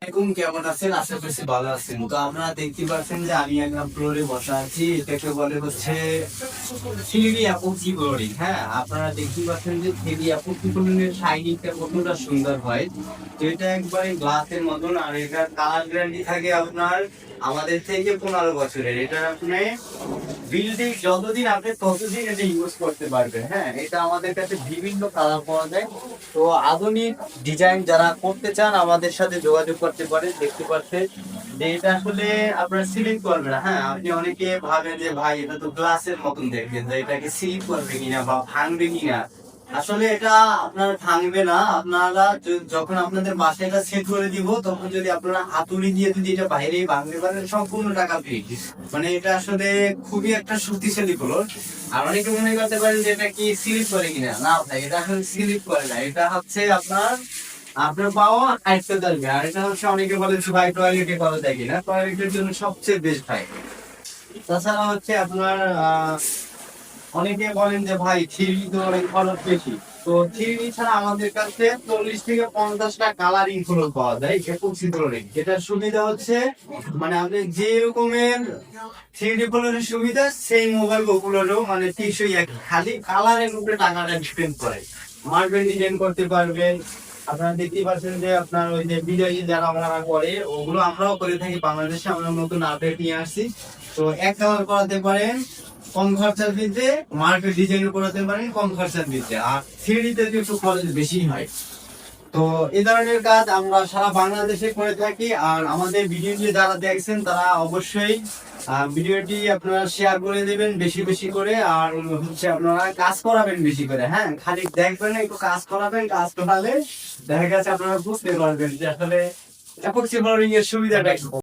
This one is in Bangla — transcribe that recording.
এখন কেমন আছেন? আশা করছি ভালো আছেন। তো আমরা দেখতে পাচ্ছেন যে আমি একদম ফ্লোরে বসা আছি। এটাকে বলে হচ্ছে থ্রি অ্যাপোক্সি ফ্লোরিং। হ্যাঁ, আপনারা দেখতে পাচ্ছেন যে থ্রি অ্যাপোক্সি ফ্লোরিং এর শাইনিংটা কতটা সুন্দর হয়। তো এটা একবারে গ্লাসের মতন, আর এটার কালার গ্যারান্টি থাকে আপনার আমাদের থেকে 15 বছরের। এটা আপনি বিল্ডিং যতদিন আপনি ততদিন এটা ইউজ করতে পারবেন। হ্যাঁ, এটা আমাদের কাছে বিভিন্ন কালার পাওয়া যায়। তো আধুনিক ডিজাইন যারা করতে চান আমাদের সাথে যোগাযোগ করতে পারেন। দেখতে পাচ্ছেন যে এটা আসলে আপনার সিলিং করবে না। হ্যাঁ, আপনি অনেকে ভাবেন যে ভাই এটা তো গ্লাসের মতন দেখবেন, যে এটাকে সিলিং করবে কিনা বা ভাঙবে কিনা। আসলে এটা আপনার ভাঙবে না। আপনারা যখন আপনাদের বাসায় এটা সেট করে দিব, তখন যদি আপনারা হাতুড়ি দিয়ে যদি এটা বাইরে ভাঙতে পারেন, সম্পূর্ণ টাকা ফ্রি। মানে এটা আসলে খুবই একটা শক্তিশালী ফ্লোর। আর অনেকে মনে করতে পারেন যে এটা কি স্লিপ করে কিনা। না ভাই, এটা আসলে স্লিপ করে না। এটা হচ্ছে আপনার আপনার পাওয়া আটকে থাকবে। আর এটা হচ্ছে অনেকে বলে ভাই টয়লেটে করা যায় কিনা, টয়লেটের জন্য সবচেয়ে বেস্ট ভাই। তাছাড়া হচ্ছে আপনার অনেকে বলেন যে ভাই থ্রি তো অনেক খরচ বেশি। তো থ্রি ছাড়া আমাদের কাছে 40 থেকে 50টা কালারিং ফুল পাওয়া যায় এপক্সি ফ্লোরিং। এটার সুবিধা হচ্ছে মানে আপনি যে রকমের থ্রি ফ্লোরের সুবিধা সেই মোবাইল গুলোরও মানে টিসই এক, খালি কালারের উপরে টাকাটা ডিপেন্ড করে। মার্বেল ডিজাইন করতে পারবেন। আপনারা দেখতেই পাচ্ছেন যে আপনার ওই যে বিজয়ী যারা আমরা করে, ওগুলো আমরাও করে থাকি বাংলাদেশে। আমরা নতুন আপডেট নিয়ে আসছি। তো এক কালার করাতে পারেন কম খরচার ভিতরে, মার্কেট ডিজাইন করাতে পারেন কম খরচার ভিতরে। আর থ্রি তে একটু খরচ বেশি হয়। তো এই ধরনের কাজ আমরা সারা বাংলাদেশে করে থাকি। আর আমাদের ভিডিওটি যারা দেখছেন তারা অবশ্যই ভিডিওটি আপনারা শেয়ার করে দেবেন বেশি বেশি করে। আর হচ্ছে আপনারা কাজ করাবেন বেশি করে। হ্যাঁ, খালি দেখবেন না, একটু কাজ করাবেন। কাজ করালে দেখা গেছে আপনারা বুঝতে পারবেন যে আসলে এপক্সি ফ্লোরিং এর সুবিধাটা কি।